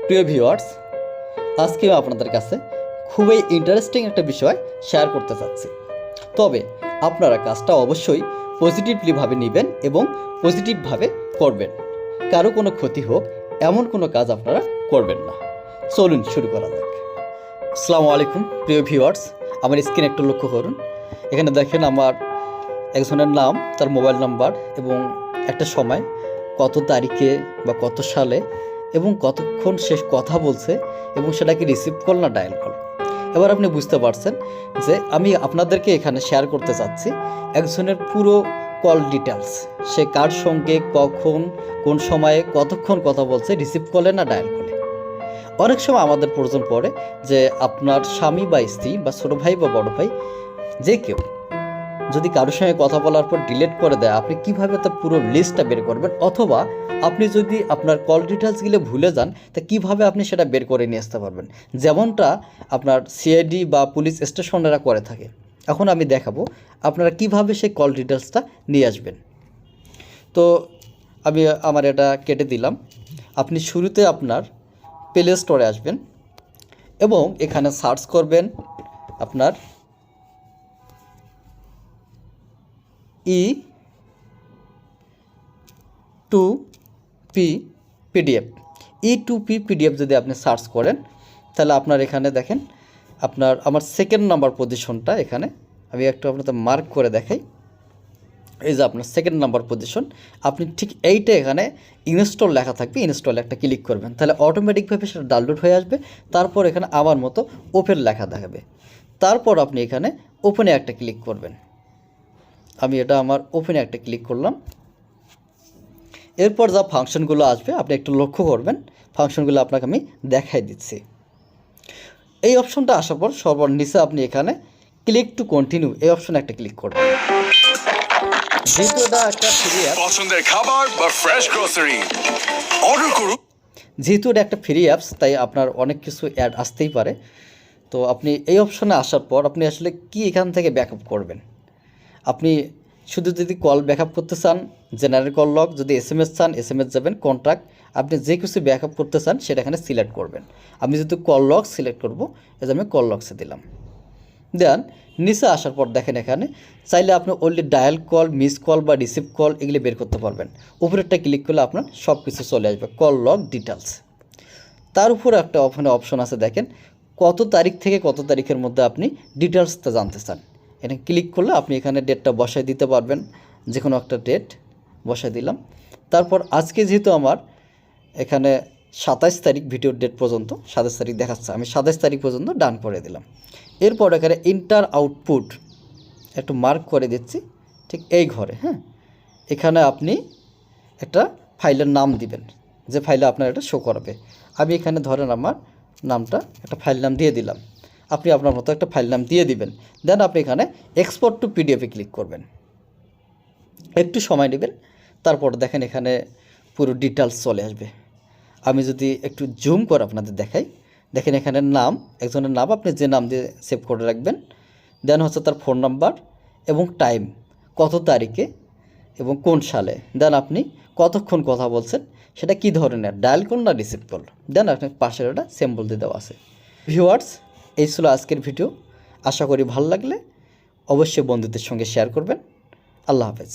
প্রিয় ভিউয়ার্স, আজকেও আপনাদের কাছে খুবই ইন্টারেস্টিং একটা বিষয় শেয়ার করতে চাচ্ছি। তবে আপনারা কাজটা অবশ্যই পজিটিভলিভাবে নেবেন এবং পজিটিভভাবে করবেন। কারো কোনো ক্ষতি হোক এমন কোনো কাজ আপনারা করবেন না। চলুন শুরু করা যাক। আসসালামু আলাইকুম প্রিয় ভিউয়ার্স, আমার স্ক্রিন একটু লক্ষ্য করুন। এখানে দেখেন আমার একজনের নাম, তার মোবাইল নাম্বার এবং একটা সময়, কত তারিখে বা কত সালে এবং কতক্ষণ সে কথা বলছে এবং সেটা কি রিসিভ কল না ডায়াল কল। এবার আপনি বুঝতে পারছেন যে আমি আপনাদেরকে এখানে শেয়ার করতে চাচ্ছি একজনের পুরো কল ডিটেলস, সে কার সঙ্গে কখন কোন সময়ে কতক্ষণ কথা বলছে, রিসিভ কলে না ডায়াল কলে। অনেক সময় আমাদের প্রয়োজন পড়ে যে আপনার স্বামী বা স্ত্রী বা ছোটো ভাই বা বড় ভাই যে কেউ যদি কারোর সঙ্গে কথা বলার পর ডিলিট করে দেয়, আপনি কিভাবে তার পুরো লিস্টটা বের করবেন, অথবা আপনি যদি আপনার কল ডিটেলসগুলো ভুলে যান তা কিভাবে আপনি সেটা বের করে নিয়ে আসতে পারবেন, যেমনটা আপনার সিআইডি বা পুলিশ স্টেশনেরা করে থাকে। এখন আমি দেখাবো আপনারা কিভাবে সেই কল ডিটেলসটা নিয়ে আসবেন। তো আমি আমার এটা কেটে দিলাম। আপনি শুরুতে আপনার প্লে স্টোরে আসবেন এবং এখানে সার্চ করবেন আপনার E2P PDF। E2P PDF যদি আপনি সার্চ করেন তাহলে আপনার এখানে দেখেন আমার সেকেন্ড নাম্বার পজিশনটা, এখানে আমি একটু আপনাদের মার্ক করে দেখাই। এই যে আপনার সেকেন্ড নাম্বার পজিশন, আপনি ঠিক এইটা এখানে ইনস্টল লেখা থাকবে, ইনস্টলে একটা ক্লিক করবেন, তাহলে অটোমেটিকভাবে সেটা ডাউনলোড হয়ে আসবে। তারপর এখানে আমার মতো ওপেন লেখা দেখাবে, তারপর আপনি এখানে ওপেনে একটা ক্লিক করবেন। আমি এটা আমার ওপেনে একটা ক্লিক করলাম। এরপর যা ফাংশনগুলো আসবে আপনি একটু লক্ষ্য করবেন, ফাংশনগুলো আপনাকে আমি দেখাই দিচ্ছি। এই অপশনটা আসার পর সবার নিচে আপনি এখানে ক্লিক টু কন্টিনিউ এই অপশনে একটা ক্লিক করবেন। যেহেতু এটা একটা ফ্রি অ্যাপ, পছন্দের খাবার বা ফ্রেশ গ্রোসারি অর্ডার করুন। যেহেতু এটা একটা ফ্রি অ্যাপস, তাই আপনার অনেক কিছু অ্যাড আসতেই পারে। তো আপনি এই অপশনে আসার পর আপনি আসলে কি এখান থেকে ব্যাকআপ করবেন। আপনি শুধু যদি কল ব্যাকআপ করতে চান জেনারেল কল লগ, যদি SMS চান SMS যাবেন, কন্ট্যাক্ট আপনি যে কিছু ব্যাকআপ করতে চান সেটা এখানে সিলেক্ট করবেন। আমি যদি কল লগ সিলেক্ট করব, এই যে আমি কল লগসে দিলাম। দেন নিচে আসার পর দেখেন এখানে চাইলে আপনি only dial call, miss call বা রিসিভ কল এগুলি বের করতে পারবেন। উপরেরটা ক্লিক করলে আপনার সব কিছু চলে আসবে, কল লগ ডিটেলস। তার উপরে একটা অপশন আছে, দেখেন কত তারিখ থেকে কত তারিখের মধ্যে আপনি ডিটেলসটা জানতে চান। এটা ক্লিক করলে আপনি এখানে ডেটটা বসায় দিতে পারবেন, যে কোনো একটা ডেট বসায় দিলাম। তারপর আজকে যেহেতু আমার এখানে 27 তারিখ ভিডিওর ডেট পর্যন্ত 27 তারিখ দেখাচ্ছে, আমি 27 তারিখ পর্যন্ত ডান করে দিলাম। এরপর এখানে ইন্টার আউটপুট একটু মার্ক করে দিচ্ছি ঠিক এই ঘরে। হ্যাঁ, এখানে আপনি একটা ফাইলের নাম দিবেন, যে ফাইলে আপনার এটা শো করাবে। আমি এখানে ধরেন আমার নামটা একটা ফাইল নাম দিয়ে দিলাম, আপনি আপনার মতো একটা ফাইল নাম দিয়ে দিবেন। দেন আপনি এখানে এক্সপোর্ট টু পিডিএফে ক্লিক করবেন, একটু সময় নেবেন। তারপর দেখেন এখানে পুরো ডিটেলস চলে আসবে। আমি যদি একটু জুম করে আপনাদের দেখাই, দেখেন এখানে নাম, একজনের নাম আপনি যে নাম দিয়ে সেভ করে রাখবেন। দেন হচ্ছে তার ফোন নাম্বার এবং টাইম, কত তারিখে এবং কোন সালে। দেন আপনি কতক্ষণ কথা বলছেন, সেটা কি ধরনের, ডায়াল কল না রিসিভ কল। দেন আপনার পাশের ওটা সিম্বল দিয়ে দেওয়া আছে। ভিউয়ার্স, এই ছিল আজকের ভিডিও। আশা করি ভালো লাগলে অবশ্যই বন্ধুদের সঙ্গে শেয়ার করবেন। আল্লাহ হাফেজ।